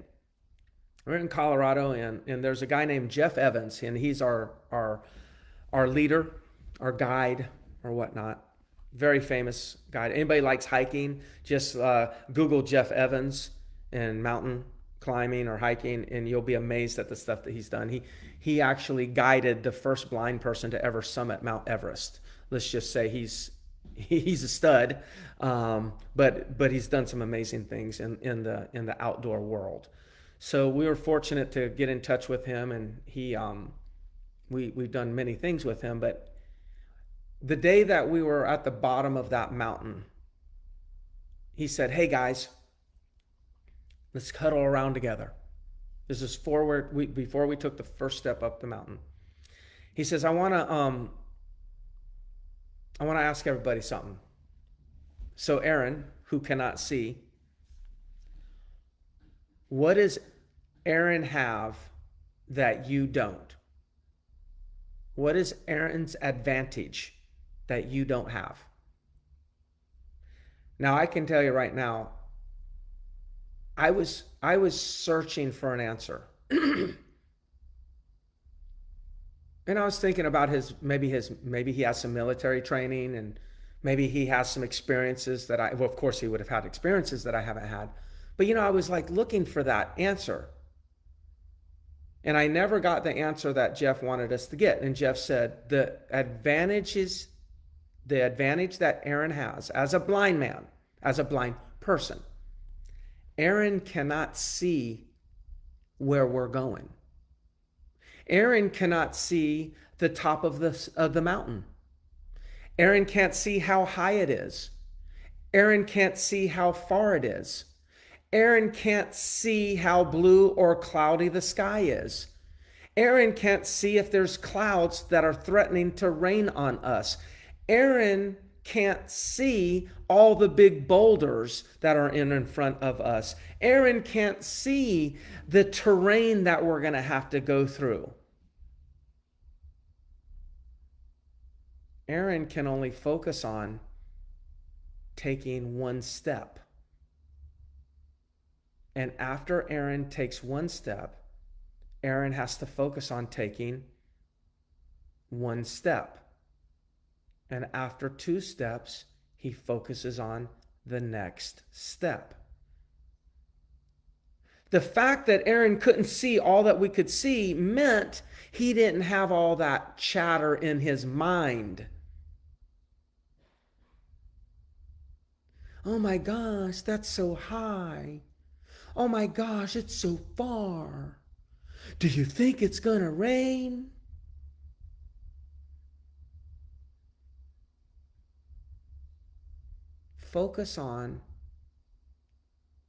We're in Colorado, and there's a guy named Jeff Evans, and he's our leader, our guide, or whatnot. Very famous guide. Anybody likes hiking, just Google Jeff Evans and mountain climbing or hiking, and you'll be amazed at the stuff that he's done. He actually guided the first blind person to ever summit Mount Everest. Let's just say he's a stud, but he's done some amazing things in the outdoor world. So we were fortunate to get in touch with him, and we've done many things with him. But the day that we were at the bottom of that mountain, he said, "Hey guys, let's huddle around together." This is before we took the first step up the mountain. He says, I want to ask everybody something. So Aaron, who cannot see, what does Aaron have that you don't? What is Aaron's advantage that you don't have? Now, I can tell you right now, I was searching for an answer. And I was thinking about maybe he has some military training, and maybe he has some experiences well, of course he would have had experiences that I haven't had. But I was like looking for that answer. And I never got the answer that Jeff wanted us to get. And Jeff said the advantage that Aaron has as a blind man, as a blind person, Aaron cannot see where we're going. Aaron cannot see the top of the mountain. Aaron can't see how high it is. Aaron can't see how far it is. Aaron can't see how blue or cloudy the sky is. Aaron can't see if there's clouds that are threatening to rain on us. Aaron can't see all the big boulders that are in front of us. Aaron can't see the terrain that we're going to have to go through. Aaron can only focus on taking one step. And after Aaron takes one step, Aaron has to focus on taking one step. And after 2 steps, he focuses on the next step. The fact that Aaron couldn't see all that we could see meant he didn't have all that chatter in his mind. Oh my gosh, that's so high. Oh my gosh, it's so far. Do you think it's gonna rain? Focus on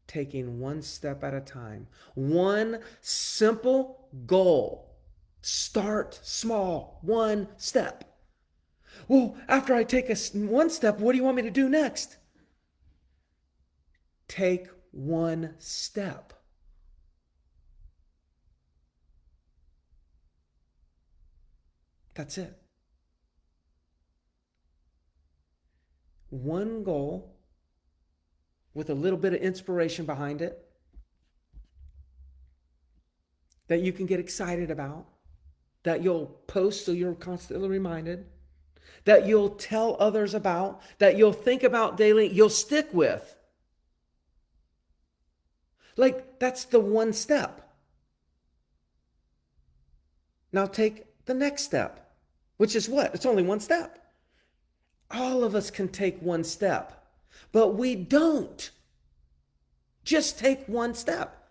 taking one step at a time. One simple goal. Start small, one step. Well, after I take one step, what do you want me to do next? Take one step. That's it. One goal with a little bit of inspiration behind it that you can get excited about, that you'll post so you're constantly reminded, that you'll tell others about, that you'll think about daily, you'll stick with. Like, that's the one step. Now take the next step, which is what? It's only one step. All of us can take one step, but we don't. Just take one step.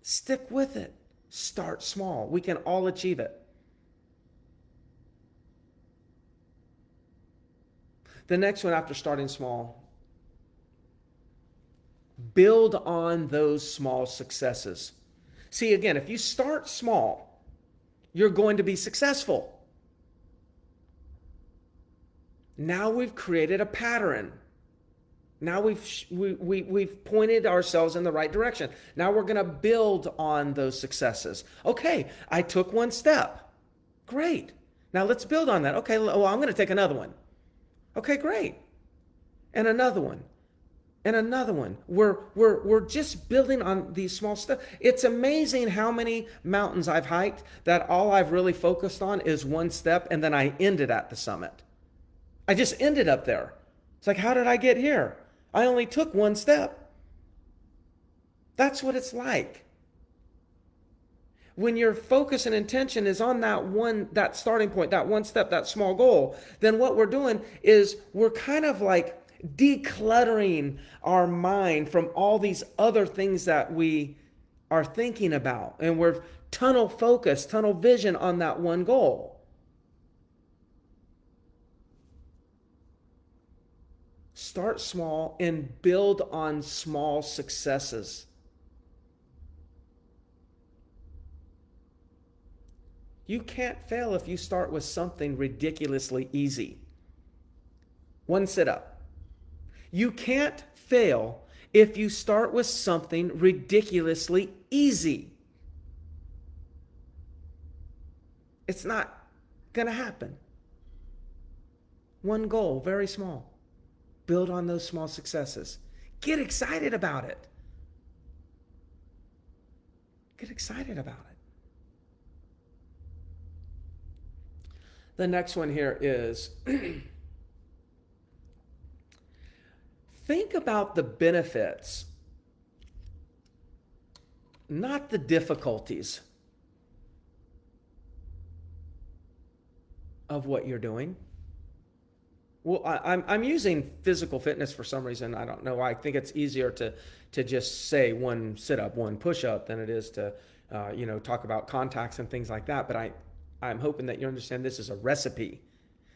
Stick with it. Start small. We can all achieve it. The next one after starting small, build on those small successes. See, again, if you start small, you're going to be successful. Now we've created a pattern. Now we've pointed ourselves in the right direction. Now we're going to build on those successes. Okay, I took one step. Great. Now let's build on that. Okay, well, I'm going to take another one. Okay, great. And another one. And another one. We're just building on these small steps. It's amazing how many mountains I've hiked that all I've really focused on is one step, and then I ended at the summit. I just ended up there. It's like, how did I get here? I only took one step. That's what it's like. when your focus and intention is on that starting point, that one step, that small goal, then what we're doing is we're kind of like decluttering our mind from all these other things that we are thinking about. And we're tunnel focused, tunnel vision on that one goal. Start small and build on small successes. You can't fail if you start with something ridiculously easy. One sit-up. You can't fail if you start with something ridiculously easy. It's not going to happen. One goal, very small. Build on those small successes. Get excited about it. Get excited about it. The next one here is think about the benefits, not the difficulties of what you're doing. Well, I'm using physical fitness for some reason. I don't know. I think it's easier to just say one sit-up, one push-up than it is to talk about contacts and things like that. But I'm hoping that you understand this is a recipe.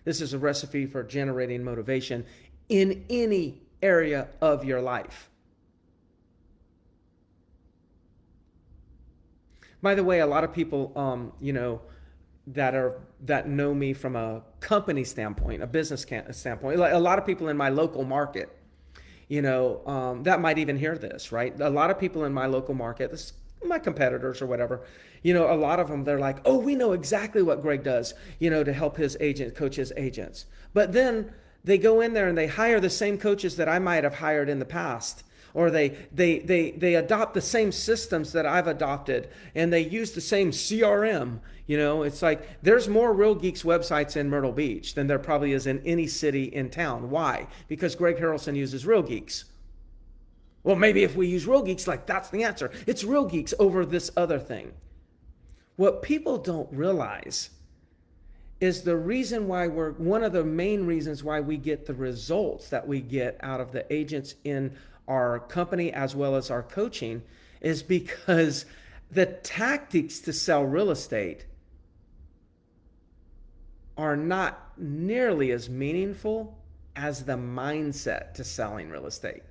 This is a recipe for generating motivation in any area of your life. By the way, a lot of people, that know me from a company standpoint, a business standpoint, like a lot of people in my local market, that might even hear this, right? A lot of people in my local market, my competitors or whatever, a lot of them, they're like, oh, we know exactly what Greg does, to help his agent, coach his agents. But then they go in there and they hire the same coaches that I might have hired in the past. Or they adopt the same systems that I've adopted, and they use the same CRM. It's like there's more Real Geeks websites in Myrtle Beach than there probably is in any city in town. Why? Because Greg Harrelson uses Real Geeks. Well, maybe if we use Real Geeks, like that's the answer. It's Real Geeks over this other thing. What people don't realize is the reason why one of the main reasons why we get the results that we get out of the agents in our company as well as our coaching is because the tactics to sell real estate are not nearly as meaningful as the mindset to selling real estate.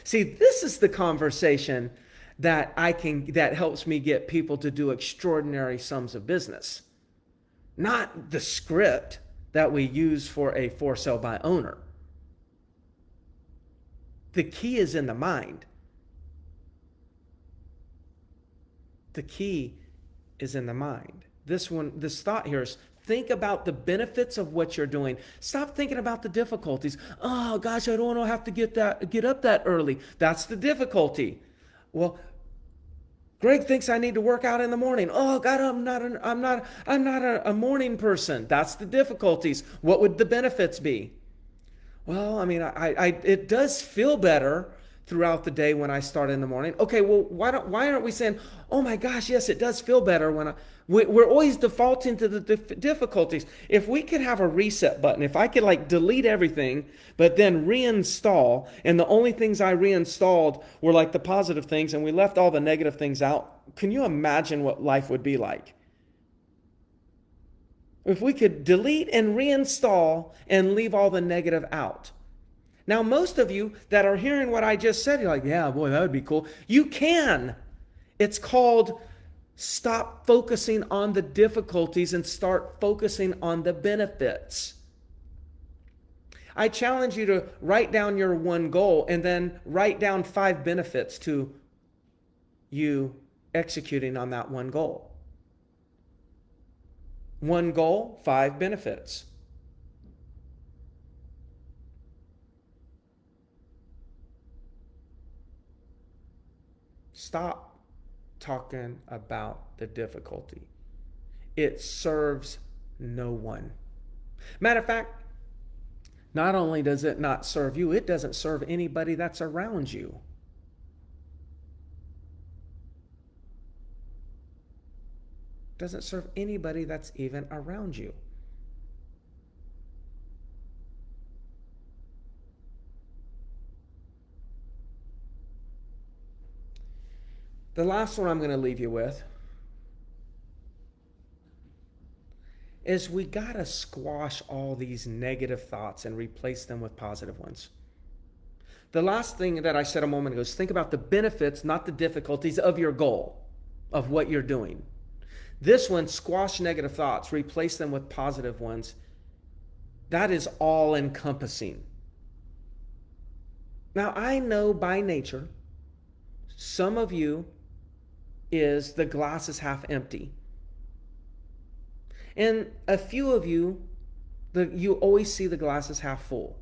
See, this is the conversation that helps me get people to do extraordinary sums of business. Not the script that we use for a for sale by owner. The key is in the mind. The key is in the mind. This thought here is think about the benefits of what you're doing. Stop thinking about the difficulties. Oh gosh, I don't want to have to get up that early. That's the difficulty. Well, Greg thinks I need to work out in the morning. Oh God, I'm not a morning person. That's the difficulties. What would the benefits be? Well, I mean, it does feel better throughout the day when I start in the morning. Okay, well, why aren't we saying, oh my gosh, yes, it does feel better when we're always defaulting to the difficulties. If we could have a reset button, if I could like delete everything, but then reinstall, and the only things I reinstalled were like the positive things, and we left all the negative things out, can you imagine what life would be like? If we could delete and reinstall and leave all the negative out. Now, most of you that are hearing what I just said, you're like, yeah, boy, that would be cool. You can. It's called stop focusing on the difficulties and start focusing on the benefits. I challenge you to write down your one goal and then write down 5 benefits to you executing on that one goal. One goal, 5 benefits. Stop talking about the difficulty. It serves no one. Matter of fact, not only does it not serve you, it doesn't serve anybody that's around you. doesn't serve anybody that's even around you. The last one I'm going to leave you with is we got to squash all these negative thoughts and replace them with positive ones. The last thing that I said a moment ago is think about the benefits, not the difficulties of your goal, of what you're doing. This one, squash negative thoughts, replace them with positive ones. That is all encompassing. Now, I know by nature, some of you is the glass is half empty. And a few of you, you always see the glass is half full.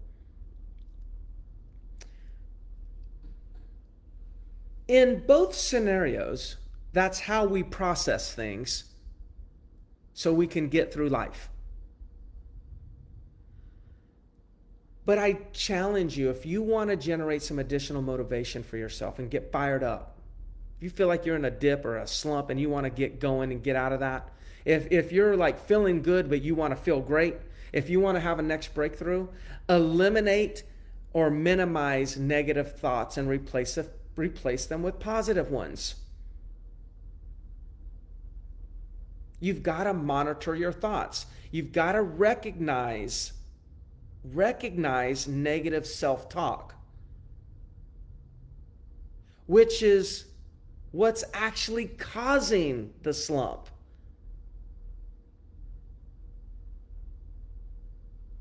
In both scenarios, that's how we process things so we can get through life. But I challenge you, if you want to generate some additional motivation for yourself and get fired up, if you feel like you're in a dip or a slump and you want to get going and get out of that, if you're like feeling good but you want to feel great, if you want to have a next breakthrough, eliminate or minimize negative thoughts and replace them with positive ones. You've got to monitor your thoughts. You've got to recognize negative self-talk, which is what's actually causing the slump.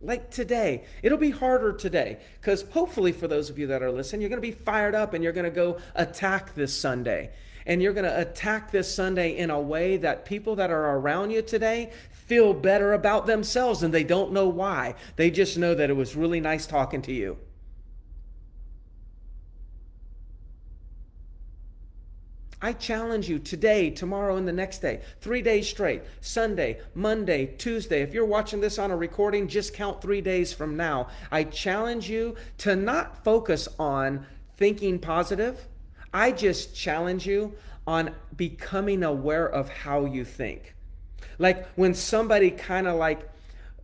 Like today, it'll be harder today because hopefully for those of you that are listening, you're going to be fired up and you're going to go attack this Sunday. And you're going to attack this Sunday in a way that people that are around you today feel better about themselves and they don't know why. They just know that it was really nice talking to you. I challenge you today, tomorrow, and the next day, 3 days straight, Sunday, Monday, Tuesday. If you're watching this on a recording, just count 3 days from now. I challenge you to not focus on thinking positive. I just challenge you on becoming aware of how you think. Like when somebody kind of like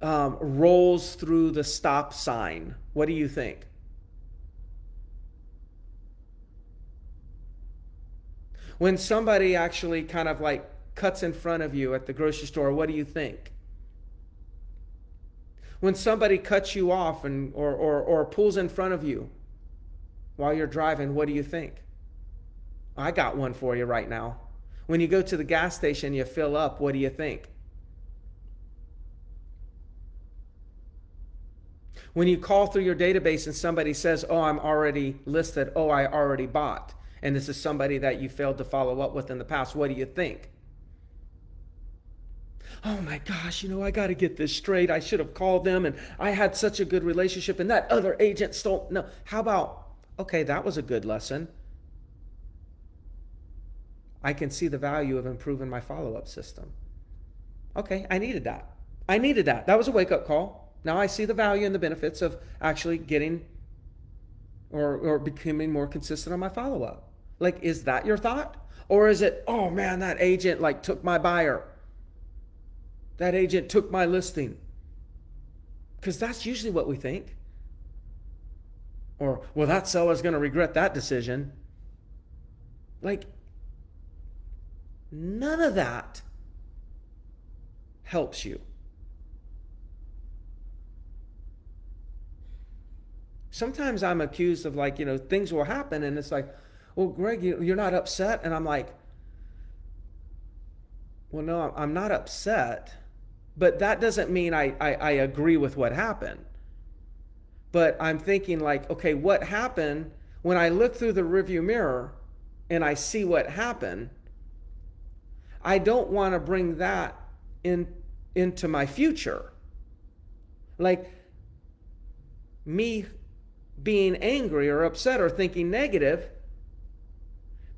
rolls through the stop sign, what do you think? When somebody actually kind of like cuts in front of you at the grocery store, what do you think? When somebody cuts you off or pulls in front of you while you're driving, what do you think? I got one for you right now. When you go to the gas station, you fill up, what do you think? When you call through your database and somebody says, oh, I'm already listed, oh, I already bought, and this is somebody that you failed to follow up with in the past, what do you think? Oh my gosh, I got to get this straight. I should have called them and I had such a good relationship and that other agent stole. No, how about, okay, that was a good lesson. I can see the value of improving my follow-up system. Okay, I needed that. That was a wake-up call. Now I see the value and the benefits of actually getting or becoming more consistent on my follow-up. Like, is that your thought? Or is it, oh man, that agent like took my buyer. That agent took my listing. Because that's usually what we think. Or, well, that seller's going to regret that decision. Like, none of that helps you. Sometimes I'm accused of like, things will happen and it's like, well, Greg, you're not upset? And I'm like, well, no, I'm not upset, but that doesn't mean I agree with what happened. But I'm thinking like, okay, what happened when I look through the rearview mirror and I see what happened? I don't want to bring that into my future. Like me being angry or upset or thinking negative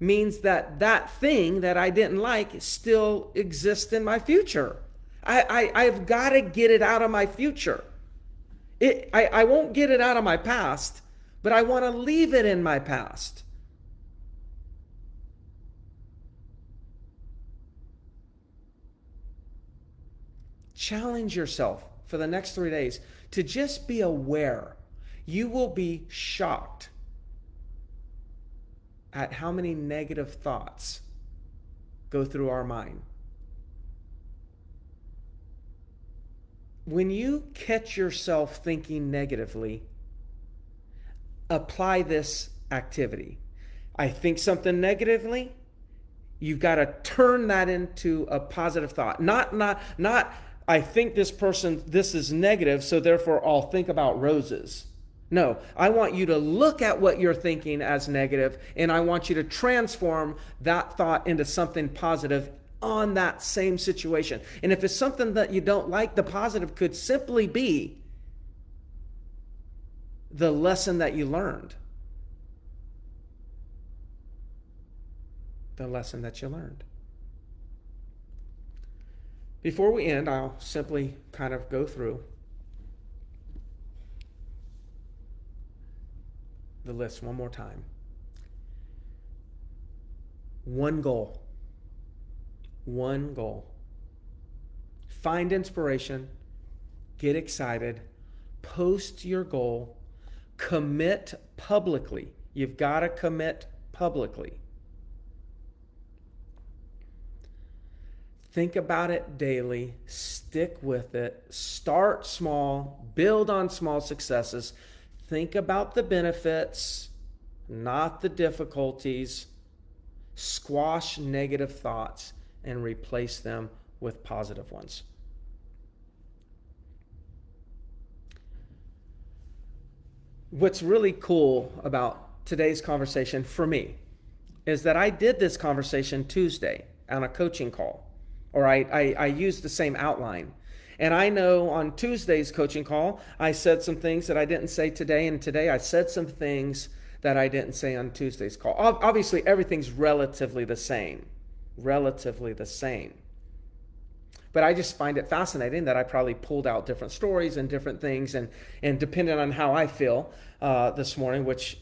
means that thing that I didn't like still exists in my future. I've got to get it out of my future. I won't get it out of my past, but I want to leave it in my past. Challenge yourself for the next 3 days to just be aware. You will be shocked at how many negative thoughts go through our mind. When you catch yourself thinking negatively, apply this activity. I think something negatively, you've got to turn that into a positive thought. Not I think this is negative, so therefore I'll think about roses. No, I want you to look at what you're thinking as negative, and I want you to transform that thought into something positive on that same situation. And if it's something that you don't like, the positive could simply be the lesson that you learned. The lesson that you learned. Before we end, I'll simply kind of go through the list one more time. One goal. One goal. Find inspiration. Get excited. Post your goal. Commit publicly. You've got to commit publicly. Think about it daily. Stick with it. Start small. Build on small successes. Think about the benefits, not the difficulties. Squash negative thoughts and replace them with positive ones. What's really cool about today's conversation for me is that I did this conversation Tuesday on a coaching call, or I used the same outline. And I know on Tuesday's coaching call, I said some things that I didn't say today, and today I said some things that I didn't say on Tuesday's call. Obviously, everything's relatively the same. But I just find it fascinating that I probably pulled out different stories and different things, and depending on how I feel this morning, which,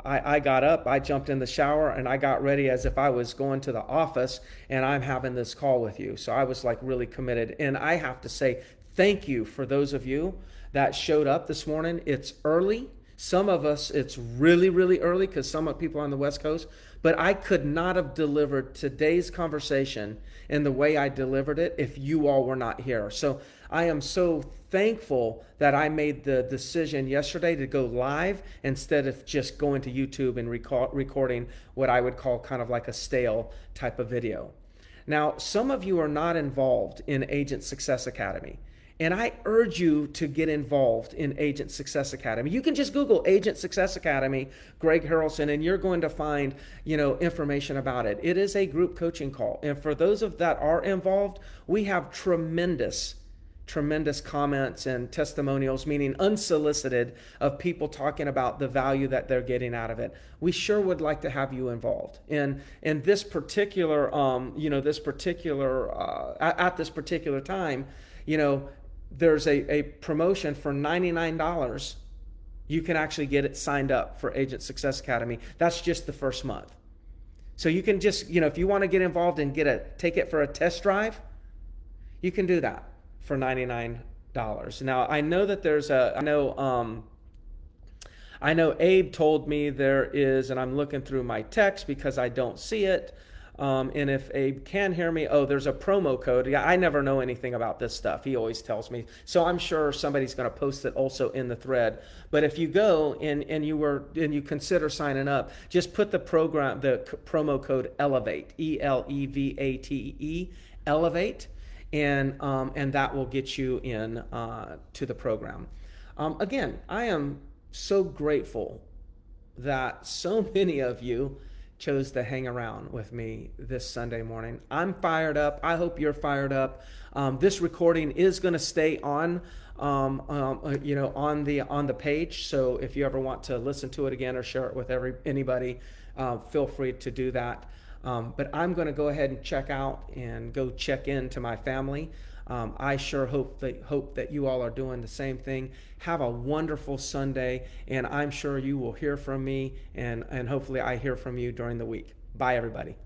I got up, I jumped in the shower, and I got ready as if I was going to the office, and I'm having this call with you. So I was like really committed. And I have to say thank you for those of you that showed up this morning. It's early. Some of us, it's really, really early because some people are on the West Coast. But I could not have delivered today's conversation in the way I delivered it if you all were not here. So I am so thankful that I made the decision yesterday to go live instead of just going to YouTube and recording what I would call kind of like a stale type of video. Now, some of you are not involved in Agent Success Academy. And I urge you to get involved in Agent Success Academy. You can just Google Agent Success Academy, Greg Harrelson, and you're going to find, information about it. It is a group coaching call. And for those that are involved, we have tremendous comments and testimonials, meaning unsolicited, of people talking about the value that they're getting out of it. We sure would like to have you involved. And in this particular, at this particular time, there's a promotion for $99. You can actually get it signed up for Agent Success Academy. That's just the first month. So you can just, if you want to get involved and take it for a test drive, you can do that for $99. Now, I know that I know Abe told me there is, and I'm looking through my text because I don't see it. And if Abe can hear me, there's a promo code. Yeah, I never know anything about this stuff. He always tells me. So I'm sure somebody's going to post it also in the thread. But if you go and you consider signing up, just put the promo code ELEVATE, ELEVATE, ELEVATE, and that will get you in to the program. Again, I am so grateful that so many of you chose to hang around with me this Sunday morning. I'm fired up. I hope you're fired up. This recording is going to stay on the page. So if you ever want to listen to it again or share it with anybody, feel free to do that. But I'm going to go ahead and check out and go check into my family. I sure hope that you all are doing the same thing. Have a wonderful Sunday, and I'm sure you will hear from me, and hopefully I hear from you during the week. Bye, everybody.